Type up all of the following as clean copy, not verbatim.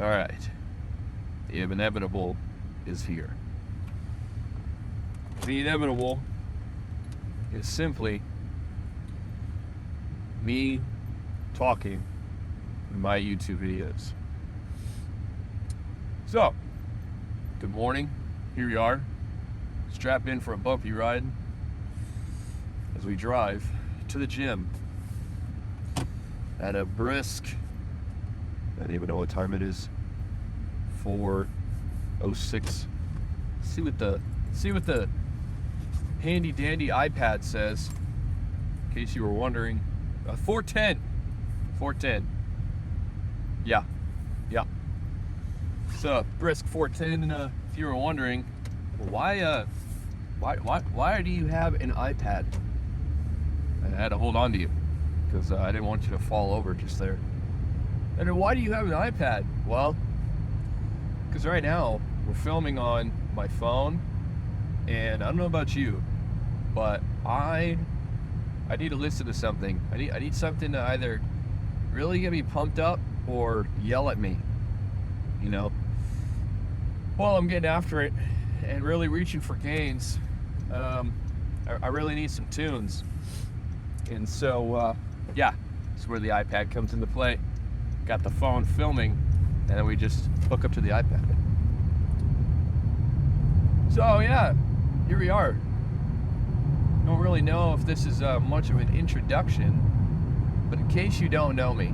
All right. The inevitable is here. The inevitable is simply me talking in my YouTube videos. So, good morning. Here you are, strapped in for a bumpy ride as we drive to the gym at a brisk, I don't even know what time it is, 4:06. See what the handy dandy iPad says, in case you were wondering. 4:10. Yeah. So brisk 4:10, and if you were wondering, why do you have an iPad? And I had to hold on to you because I didn't want you to fall over just there. And then why do you have an iPad? Well, because right now we're filming on my phone, and I don't know about you, but I need to listen to something. I need something to either really get me pumped up or yell at me, you know. While I'm getting after it and really reaching for gains, I really need some tunes. And so, yeah, that's where the iPad comes into play. Got the phone filming, and then we just hook up to the iPad. So, yeah, here we are. Don't really know if this is much of an introduction, but in case you don't know me,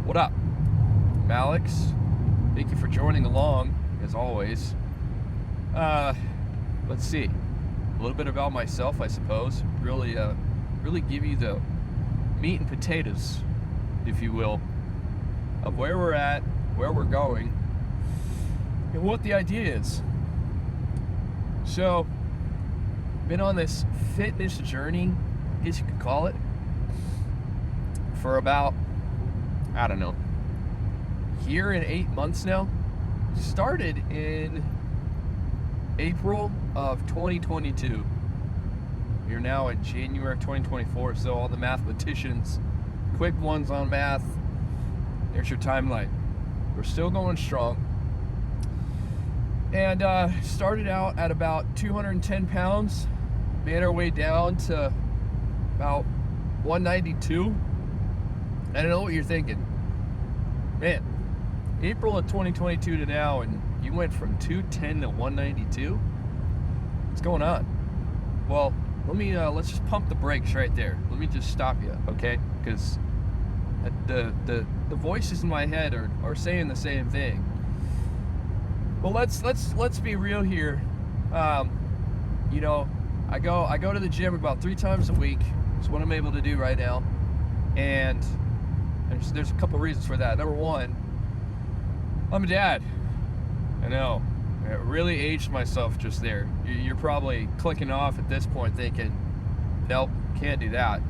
what up? I'm Alex. Thank you for joining along, as always. Let's see. A little bit about myself, I suppose. Really give you the meat and potatoes, if you will, of where we're at, where we're going, and what the idea is. So, been on this fitness journey, I guess you could call it, for about, I don't know, year and 8 months now. Started in April of 2022. We're now in January of 2024, so all the mathematicians, quick ones on math, there's your timeline. We're still going strong. And started out at about 210 pounds, made our way down to about 192. I don't know what you're thinking. Man, April of 2022 to now, and you went from 210 to 192? What's going on? Well, let's just pump the brakes right there. Let me just stop you, okay? Because the voices in my head are saying the same thing. Well, let's be real here. You know, I go to the gym about 3 times a week. That's what I'm able to do right now, and there's a couple reasons for that. Number one, I'm a dad. I know, I really aged myself just there. You're probably clicking off at this point thinking, nope, can't do that.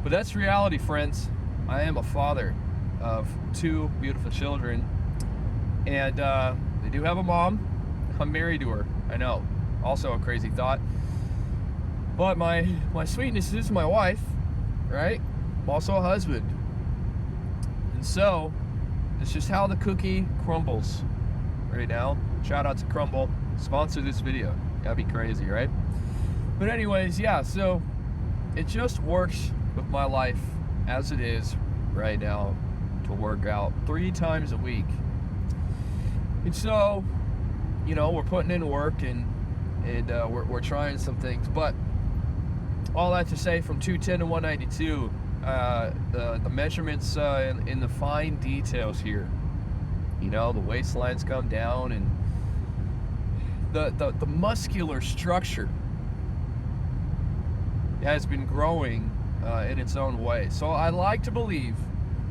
But that's reality, friends. I am a father of 2 beautiful children, and they do have a mom. I'm married to her. I know, also a crazy thought. But my sweetness is my wife, right? I'm also a husband. And so, it's just how the cookie crumbles right now. Shout out to Crumble, sponsor this video. That'd be crazy, right? But anyways, yeah, so it just works with my life as it is right now to work out 3 times a week. And so, you know, we're putting in work, and we're trying some things. But all that to say, from 210 to 192, the measurements in the fine details here, you know, the waistlines come down, and the muscular structure has been growing in its own way. So I like to believe,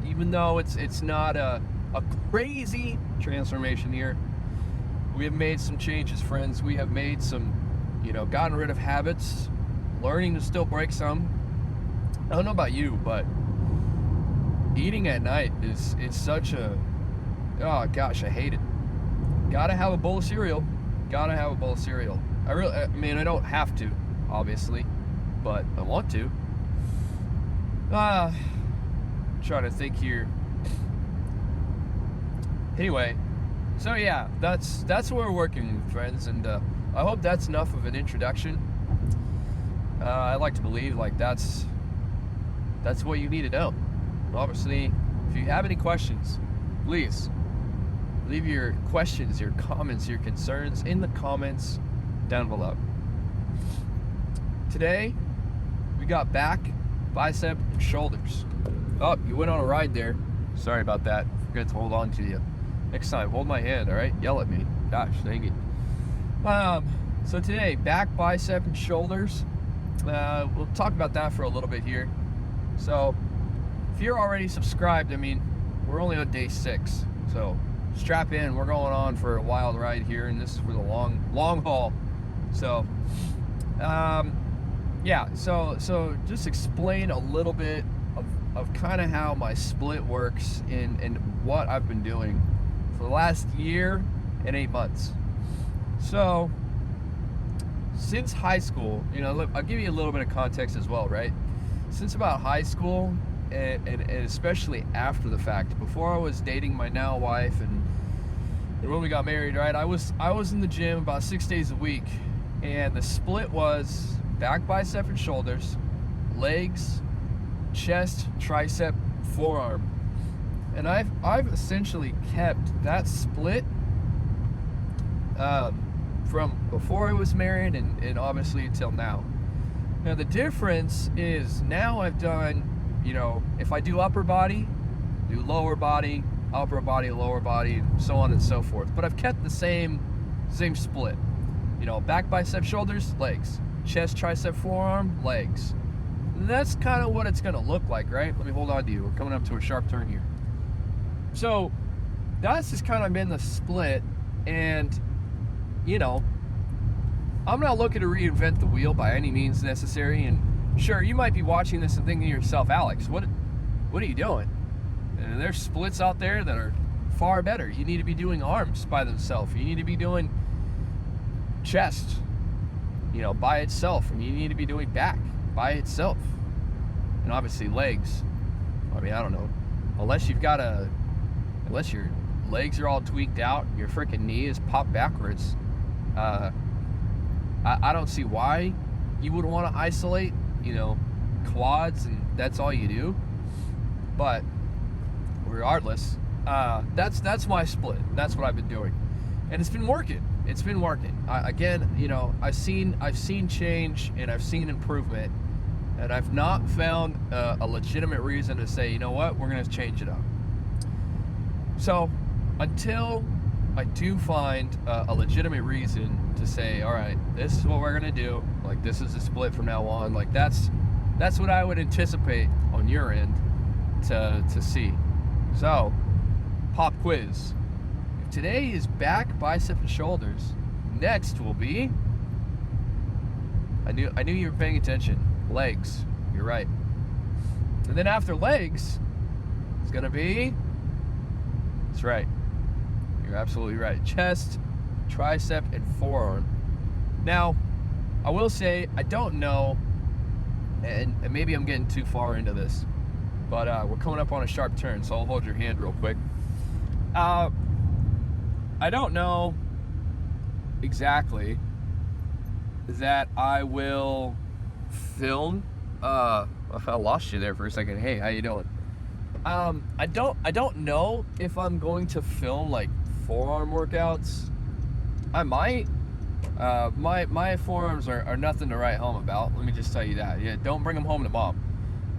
even though it's not a crazy transformation here, we have made some changes, friends. We have made some, you know, gotten rid of habits, learning to still break some. I don't know about you, but eating at night is such a, oh gosh, I hate it. Gotta have a bowl of cereal. Gotta have a bowl of cereal. I mean, I don't have to, obviously, but I want to. Trying to think here. Anyway, so yeah, that's what we're working with, friends, and I hope that's enough of an introduction. I like to believe like that's what you need to know. Obviously, if you have any questions, please leave your questions, your comments, your concerns in the comments down below. Today, we got back, bicep, and shoulders. Oh, you went on a ride there. Sorry about that. Forget to hold on to you. Next time, hold my hand, all right? Yell at me. Gosh, dang it. So today, back, bicep, and shoulders. We'll talk about that for a little bit here. So, if you're already subscribed, I mean, we're only on day 6. So, strap in. We're going on for a wild ride here, and this is for the long haul. So, yeah. So just explain a little bit of kind of how my split works and what I've been doing for the last year and 8 months. So, since high school, you know, look, I'll give you a little bit of context as well, right? Since about high school, and especially after the fact, before I was dating my now wife, and when we got married, right, I was in the gym about 6 days a week, and the split was back, bicep, and shoulders, legs, chest, tricep, forearm, and I've essentially kept that split from before I was married and obviously until now. Now the difference is now I've done, you know, if I do upper body, do lower body, upper body, lower body, so on and so forth. But I've kept the same split. You know, back, bicep, shoulders, legs, chest, tricep, forearm, legs. That's kind of what it's gonna look like, right? Let me hold on to you. We're coming up to a sharp turn here. So that's just kind of been the split, and you know, I'm not looking to reinvent the wheel by any means necessary. And sure, you might be watching this and thinking to yourself, Alex, what are you doing? And there's splits out there that are far better. You need to be doing arms by themselves. You need to be doing chest, you know, by itself, and you need to be doing back by itself, and obviously legs. I mean, I don't know, unless your legs are all tweaked out, your freaking knee is popped backwards. I don't see why you would want to isolate, you know, quads, and that's all you do. But regardless, that's my split. That's what I've been doing, and it's been working. It's been working. Again, you know, I've seen change, and I've seen improvement, and I've not found a legitimate reason to say, you know what, we're gonna change it up. So until I do find a legitimate reason to say, all right, this is what we're gonna do, like this is a split from now on, like that's what I would anticipate on your end to see. So, pop quiz. If today is back, bicep, and shoulders, next will be, I knew you were paying attention, legs. You're right. And then after legs, it's gonna be, that's right, you're absolutely right, chest, tricep, and forearm. Now, I will say, I don't know, and maybe I'm getting too far into this, but we're coming up on a sharp turn, so I'll hold your hand real quick. I don't know exactly that I will film. I lost you there for a second. Hey, how you doing? I don't know if I'm going to film like forearm workouts. I might. My forearms are nothing to write home about. Let me just tell you that. Yeah, don't bring them home to mom.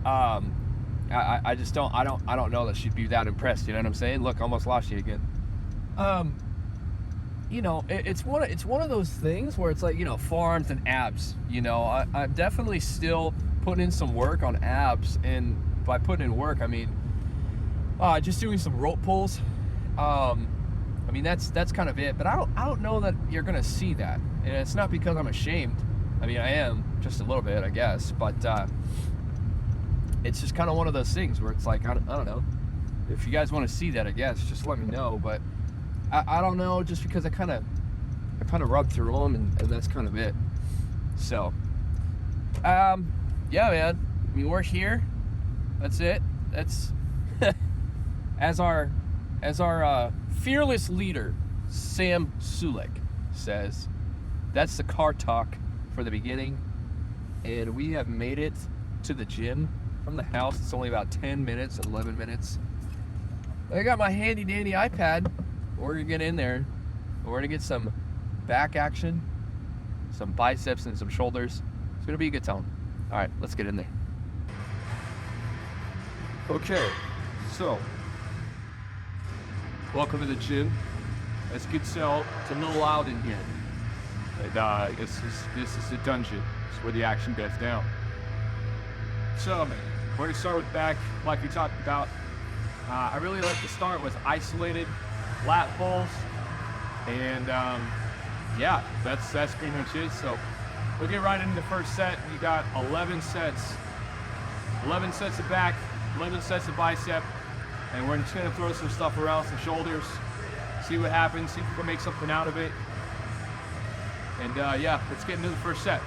I just don't. I don't know that she'd be that impressed. You know what I'm saying? Look, almost lost you again. You know, it's one of those things where it's like, you know, forearms and abs. You know, I'm definitely still putting in some work on abs, and by putting in work, I mean just doing some rope pulls. I mean, that's kind of it, but I don't know that you're gonna see that, and it's not because I'm ashamed. I mean, I am just a little bit, I guess, but it's just kind of one of those things where it's like, I don't know. If you guys want to see that, I guess just let me know. But I don't know, just because I kind of rubbed through them, and that's kind of it. So yeah, man, I mean, we're here. That's it. That's as our As our fearless leader, Sam Sulek, says, that's the car talk for the beginning. And we have made it to the gym from the house. It's only about 10 minutes, 11 minutes. I got my handy dandy iPad. We're gonna get in there. We're gonna get some back action, some biceps and some shoulders. It's gonna be a good time. All right, let's get in there. Okay, so welcome to the gym. As you can tell, it's a little loud in here. And this is the dungeon. It's where the action gets down. So we're gonna start with back, like we talked about. I really like to start with isolated lat pulls, and yeah, that's pretty much it. So we'll get right into the first set. We got 11 sets. 11 sets of back, 11 sets of bicep, and we're just gonna throw some stuff around, some shoulders, see what happens, see if we can make something out of it. And yeah, let's get into the first set.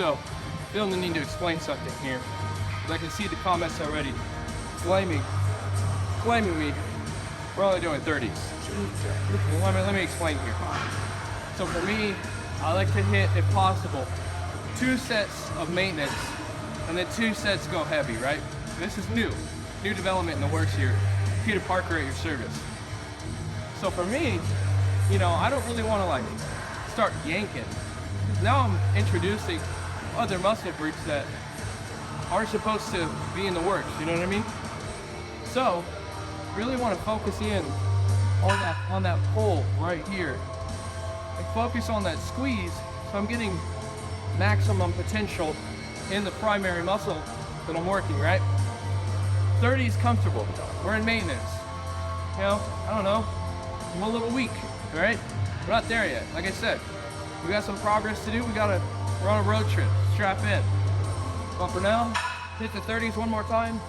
So, feeling the need to explain something here. I can see the comments already blaming me. We're only doing 30s. Let me explain here. So for me, I like to hit, if possible, 2 sets of maintenance, and then 2 sets go heavy, right? This is new development in the works here. Peter Parker at your service. So for me, you know, I don't really want to like start yanking. Now I'm introducing other muscle groups that aren't supposed to be in the works, you know what I mean? So, really want to focus in on that pull right here. And focus on that squeeze, so I'm getting maximum potential in the primary muscle that I'm working, right? 30 is comfortable. We're in maintenance. You know, I don't know, I'm a little weak, all right? We're not there yet. Like I said, we got some progress to do. We're on a road trip, strap in. But for now, hit the 30s one more time.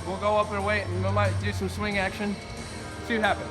We'll go up in weight and we might do some swing action. See what happens.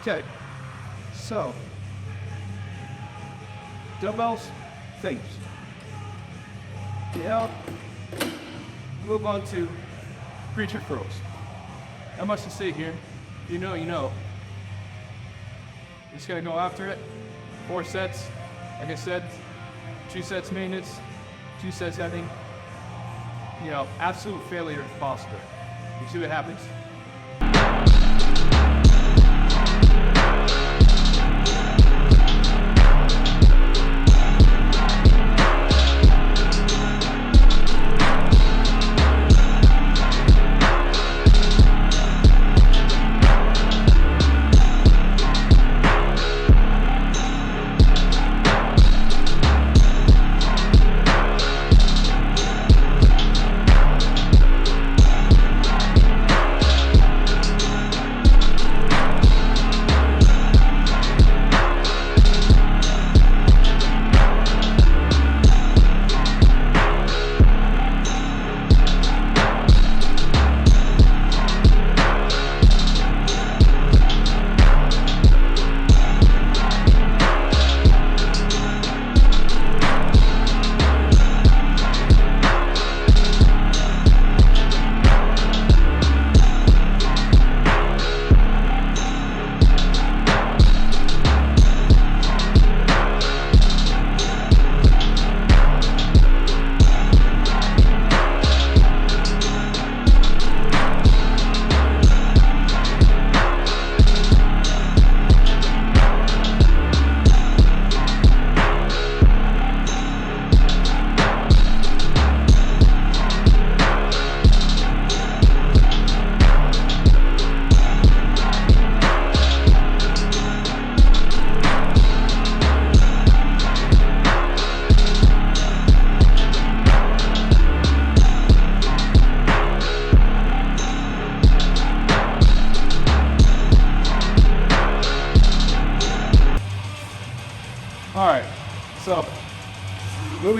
Okay, so dumbbells, things. Now, move on to preacher curls. Not much to say here. You know. Just gonna go after it. 4 sets. Like I said, 2 sets maintenance, 2 sets heavy. You know, absolute failure if possible. You see what happens?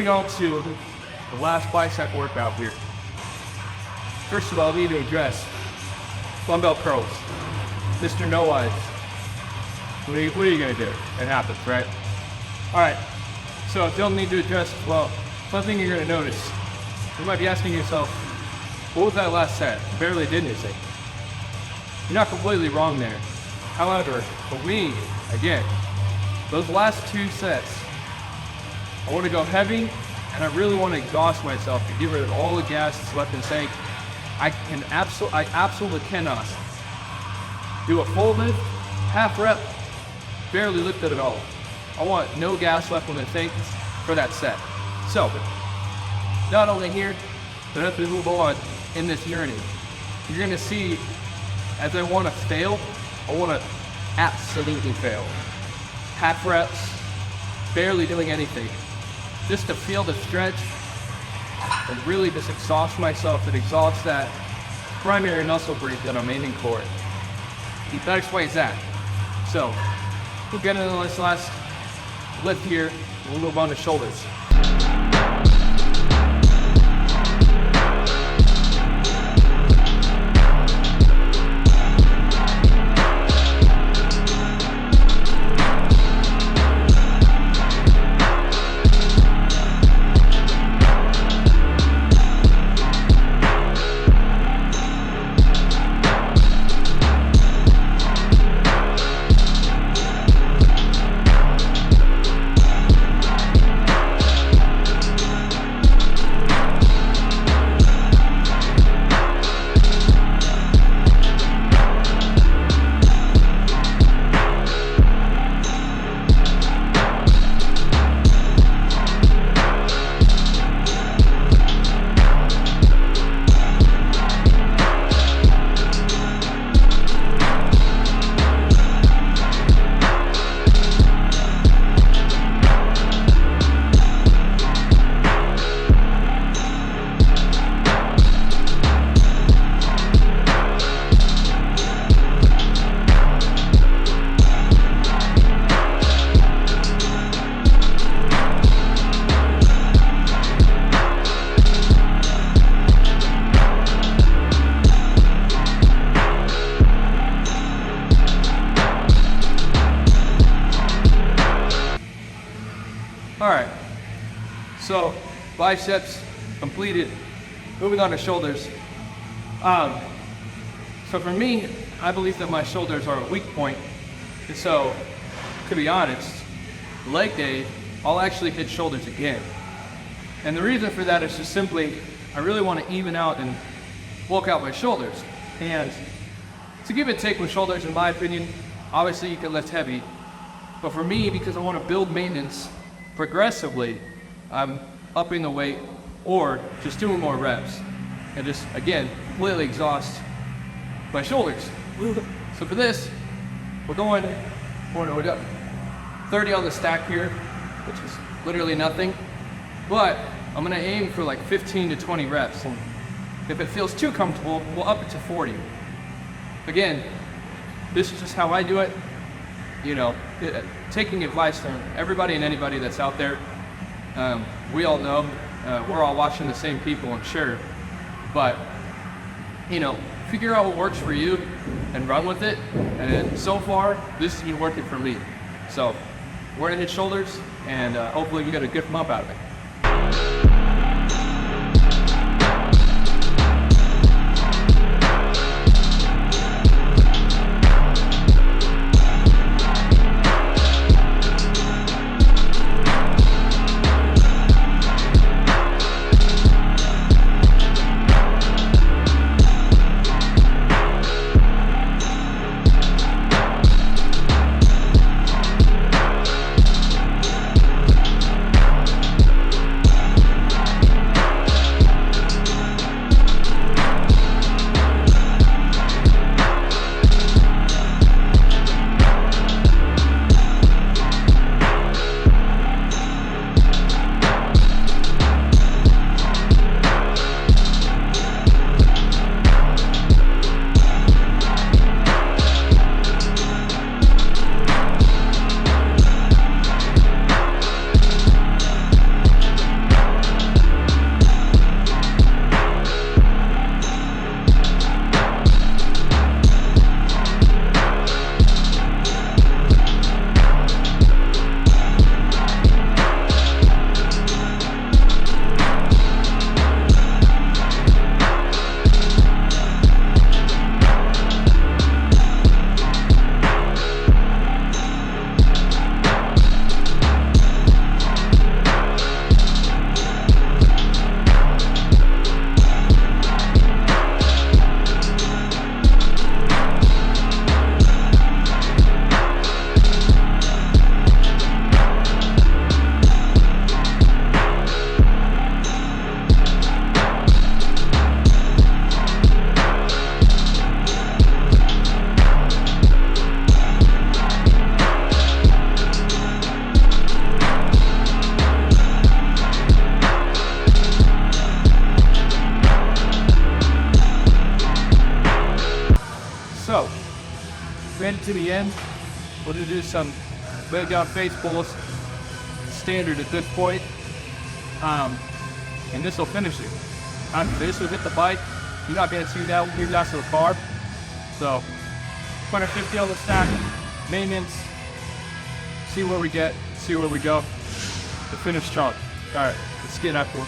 moving on to the last bicep workout here. First of all, we need to address dumbbell curls. Mr. No Eyes. What are you gonna do? It happens, right? All right. So don't need to address, well, something you're gonna notice. You might be asking yourself, what was that last set? Barely did anything. You're not completely wrong there. However, for me, again, those last 2 sets, I want to go heavy, and I really want to exhaust myself to get rid of all the gas that's left in the tank. I absolutely cannot do a full lift, half rep, barely lift it at all. I want no gas left in the tank for that set. So, not only here, but as we move on in this journey, you're going to see, as I want to fail, I want to absolutely fail. Half reps, barely doing anything. Just to feel the stretch and really just exhaust myself. It exhausts that primary muscle group that I'm aiming for. That explains that. So, we'll get into this last lift here. We'll move on to shoulders. Alright, so biceps completed. Moving on to shoulders. So for me, I believe that my shoulders are a weak point. And so, to be honest, leg day, I'll actually hit shoulders again. And the reason for that is just simply, I really want to even out and bulk out my shoulders. And to give and take with shoulders, in my opinion, obviously you can lift heavy. But for me, because I want to build maintenance progressively, I'm upping the weight or just doing more reps. And just, again, completely exhaust my shoulders. So for this, we're going 30 on the stack here, which is literally nothing. But I'm gonna aim for like 15 to 20 reps. And if it feels too comfortable, we'll up it to 40. Again, this is just how I do it. You know, taking advice from everybody and anybody that's out there. We all know, we're all watching the same people, I'm sure. But, you know, figure out what works for you and run with it. And so far, this has been working for me. So, we're gonna hit shoulders, and hopefully we get a good bump out of it. made it to the end. We'll do some leg down face pulls, standard at this point. And this will finish it. This will hit the bike. You're not going to see that here not so far. So 250 on the stack, maintenance, see where we get, see where we go. The finish strong. All right, let's get after it.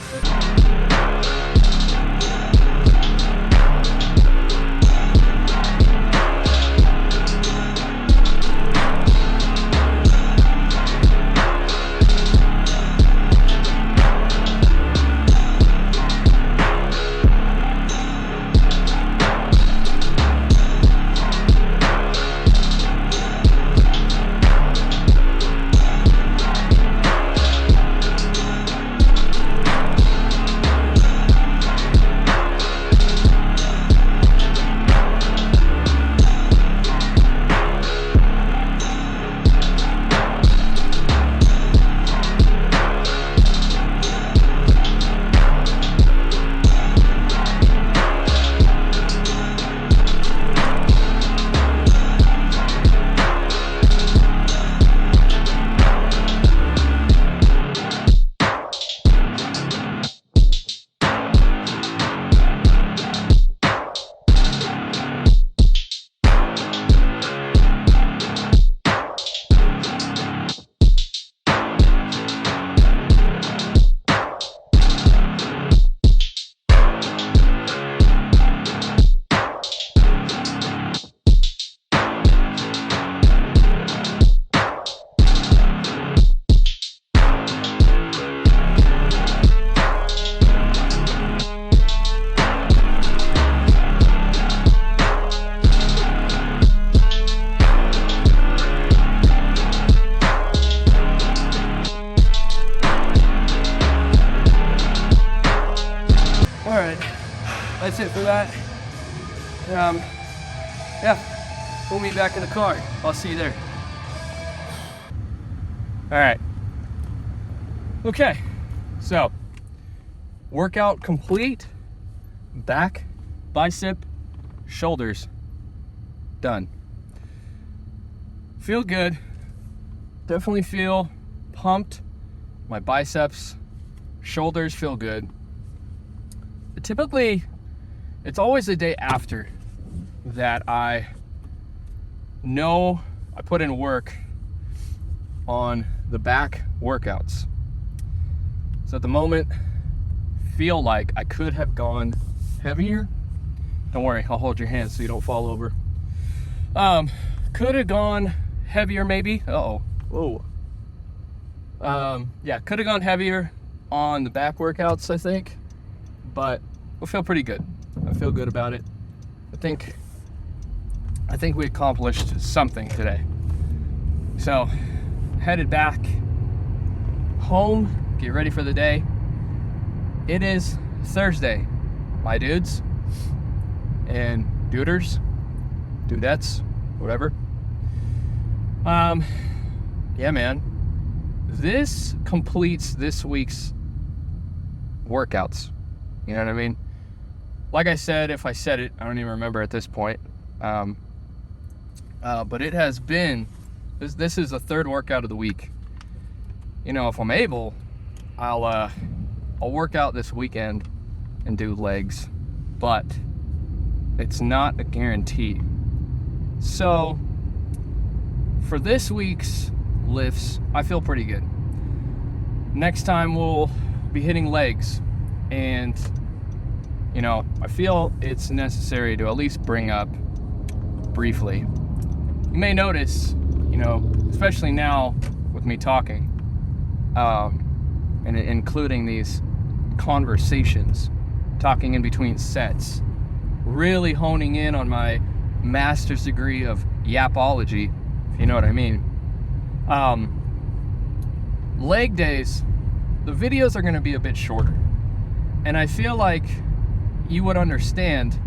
That's it for that. Yeah, we'll meet back in the car. I'll see you there. All right. Okay, so workout complete. Back, bicep, shoulders, done. Feel good. Definitely feel pumped. My biceps, shoulders feel good. Typically, it's always the day after that I know I put in work on the back workouts. So at the moment, feel like I could have gone heavier. Don't worry, I'll hold your hand so you don't fall over. Could have gone heavier maybe. Uh-oh. Whoa. Yeah, could have gone heavier on the back workouts, I think. But we'll feel pretty good. I feel good about it. I think we accomplished something today. So, headed back home, get ready for the day. It is Thursday, my dudes and duders, dudettes, whatever. Yeah, man. This completes this week's workouts. You know what I mean? Like I said, if I said it, I don't even remember at this point. But it has been, this is the third workout of the week. You know, if I'm able, I'll work out this weekend and do legs, but it's not a guarantee. So for this week's lifts, I feel pretty good. Next time we'll be hitting legs, and you know, I feel it's necessary to at least bring up briefly. You may notice, you know, especially now with me talking, and including these conversations, talking in between sets, really honing in on my master's degree of yapology, if you know what I mean. Leg days, the videos are going to be a bit shorter, and I feel like you would understand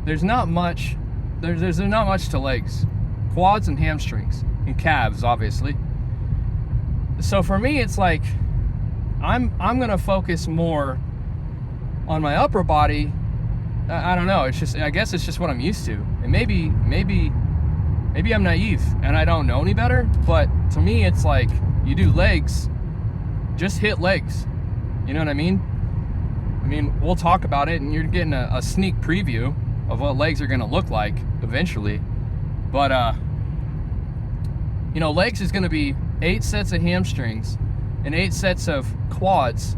there's not much to legs, quads and hamstrings and calves, obviously. So for me, it's like I'm gonna focus more on my upper body. I don't know, it's just, I guess it's just what I'm used to, and maybe maybe I'm naive and I don't know any better, but to me it's like, you do legs, just hit legs. You know what I mean? I mean, we'll talk about it, and you're getting a sneak preview of what legs are gonna look like eventually. But you know, legs is gonna be 8 sets of hamstrings and 8 sets of quads,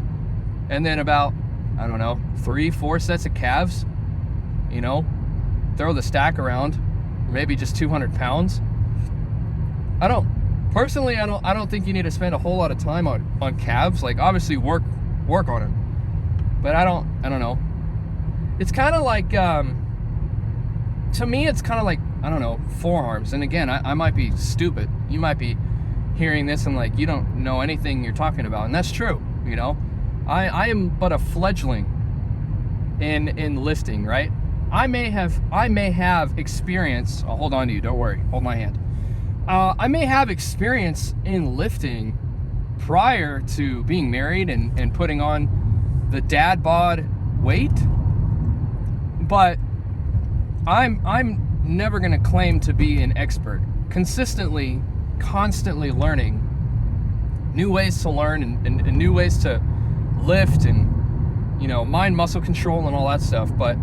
and then about, I don't know, 3-4 sets of calves. You know, throw the stack around, maybe just 200 pounds. I don't think you need to spend a whole lot of time on calves. Like, obviously work on them, but I don't know. It's kind of like, to me, it's kind of like, I don't know, forearms. And again, I might be stupid. You might be hearing this and like, you don't know anything you're talking about, and that's true. You know, I am but a fledgling in lifting, right? I may have experience. I'll hold on to you, don't worry, hold my hand. I may have experience in lifting prior to being married and putting on the dad bod weight, but I'm never gonna claim to be an expert. Constantly learning new ways to learn and new ways to lift, and, you know, mind muscle control and all that stuff. But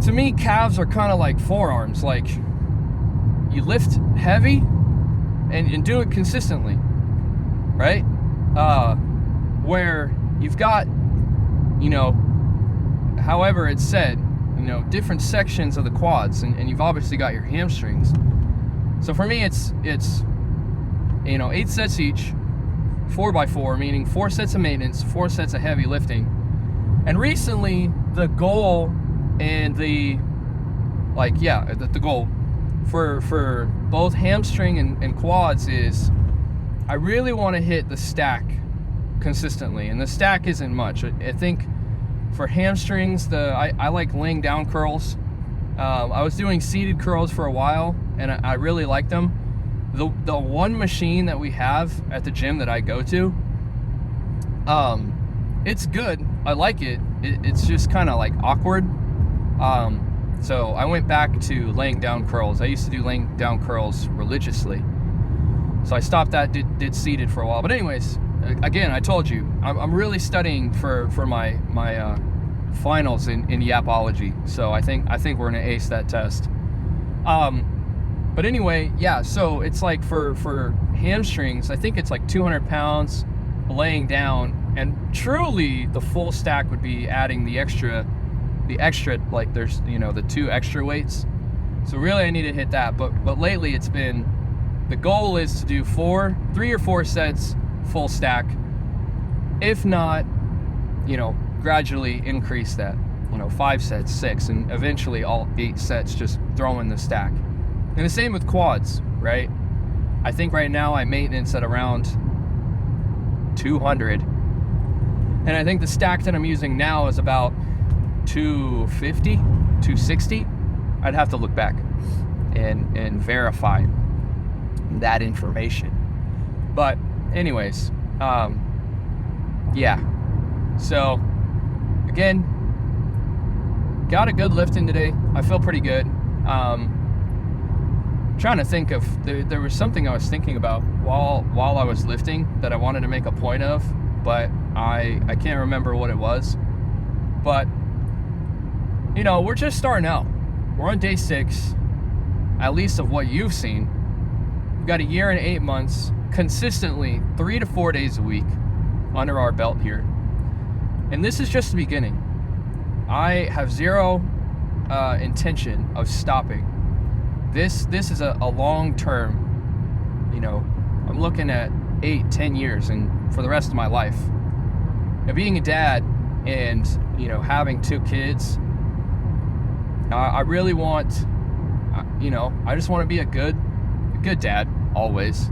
to me, calves are kind of like forearms. Like, you lift heavy and do it consistently, right? Where you've got, you know, however it's said, you know, different sections of the quads, and you've obviously got your hamstrings. So for me, it's you know, 8 sets each, 4x4, meaning 4 sets of maintenance, 4 sets of heavy lifting. And recently, the goal and the goal for both hamstring and quads is, I really want to hit the stack consistently, and the stack isn't much. I think for hamstrings, I like laying down curls. I was doing seated curls for a while, and I really like them. The one machine that we have at the gym that I go to, it's good. I like it. It's just kind of like awkward. So I went back to laying down curls. I used to do laying down curls religiously. So I stopped that, did seated for a while. But anyways, again, I told you, I'm really studying for my finals in yapology. So I think we're gonna ace that test. But anyway, yeah, so it's like for hamstrings, I think it's like 200 pounds laying down, and truly the full stack would be adding the extra, like, there's, you know, the 2 extra weights. So really I need to hit that, but lately it's been, the goal is to do 3 or 4 sets full stack. If not, you know, gradually increase that, you know, 5 sets, 6, and eventually all 8 sets, just throw in the stack. And the same with quads, right? I think right now I maintenance at around 200, and I think the stack that I'm using now is about 250, 260. I'd have to look back and verify that information. But anyways, yeah. So again, got a good lift in today. I feel pretty good. Trying to think of, there was something I was thinking about while I was lifting that I wanted to make a point of, but I can't remember what it was. But, you know, we're just starting out. We're on day 6, at least of what you've seen. We've got a year and 8 months, consistently 3 to 4 days a week under our belt here. And this is just the beginning. I have zero intention of stopping. This is a long-term, you know, I'm looking at 8-10 years and for the rest of my life. And being a dad and, you know, having 2 kids, I really want, you know, I just want to be a good dad always,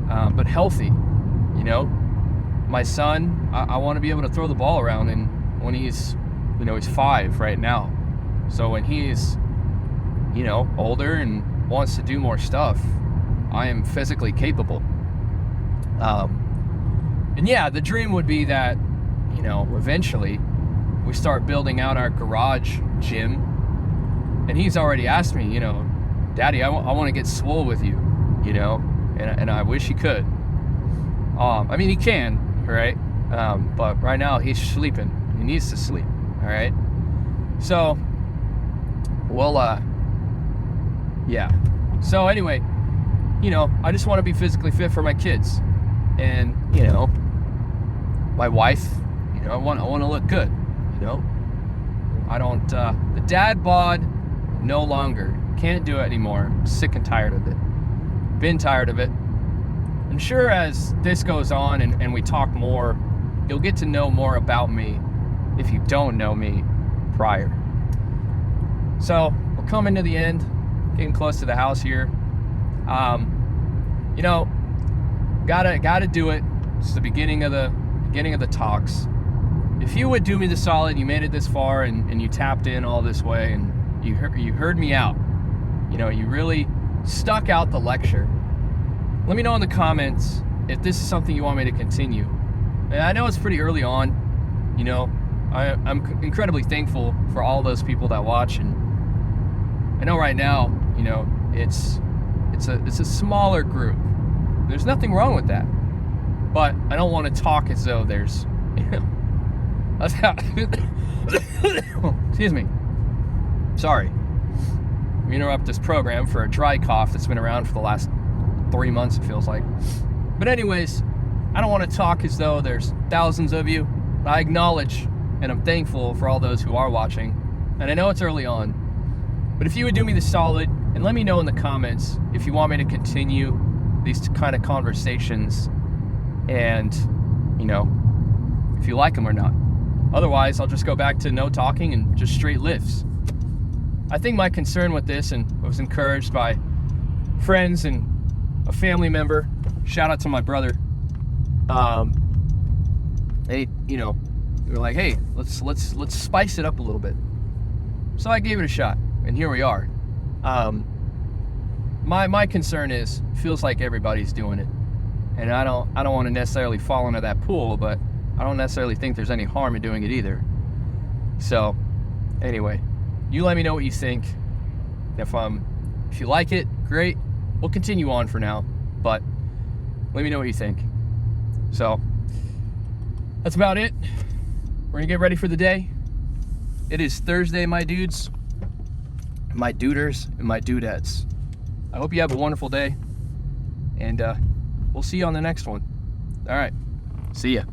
but healthy. You know, my son, I want to be able to throw the ball around, and when he's, you know, he's 5 right now. So when he's, you know, older and wants to do more stuff, I am physically capable. And yeah, the dream would be that, you know, eventually we start building out our garage gym. And he's already asked me, you know, Daddy, I want to get swole with you, you know, and I wish he could. I mean, he can, right? But right now he's sleeping. He needs to sleep, all right? So, well, yeah. So anyway, you know, I just want to be physically fit for my kids, and you know, my wife. You know, I want to look good. You know, I don't. The dad bod, no longer. Can't do it anymore. Sick and tired of it. Been tired of it. I'm sure as this goes on and we talk more, you'll get to know more about me if you don't know me prior. So we're coming to the end, getting close to the house here. You know, gotta do it. It's the beginning of the talks. If you would do me the solid, you made it this far and you tapped in all this way and you heard me out. You know, you really stuck out the lecture. Let me know in the comments if this is something you want me to continue. And I know it's pretty early on, you know. I'm incredibly thankful for all those people that watch, and I know right now, you know, it's a smaller group. There's nothing wrong with that, but I don't want to talk as though there's, you know, that's how. Excuse me. Sorry. We interrupt this program for a dry cough that's been around for the last 3 months, it feels like. But anyways, I don't want to talk as though there's thousands of you. I acknowledge and I'm thankful for all those who are watching. And I know it's early on, but if you would do me the solid and let me know in the comments if you want me to continue these kind of conversations and, you know, if you like them or not. Otherwise, I'll just go back to no talking and just straight lifts. I think my concern with this, and I was encouraged by friends and a family member, shout out to my brother. They, you know, they were like, hey, let's spice it up a little bit. So I gave it a shot, and here we are. My concern is, feels like everybody's doing it, and I don't want to necessarily fall into that pool, but I don't necessarily think there's any harm in doing it either. So, anyway, you let me know what you think. If you like it, great. We'll continue on for now, but let me know what you think. So, that's about it. We're gonna get ready for the day. It is Thursday, my dudes, my duders, and my dudettes. I hope you have a wonderful day, and we'll see you on the next one. All right, see ya.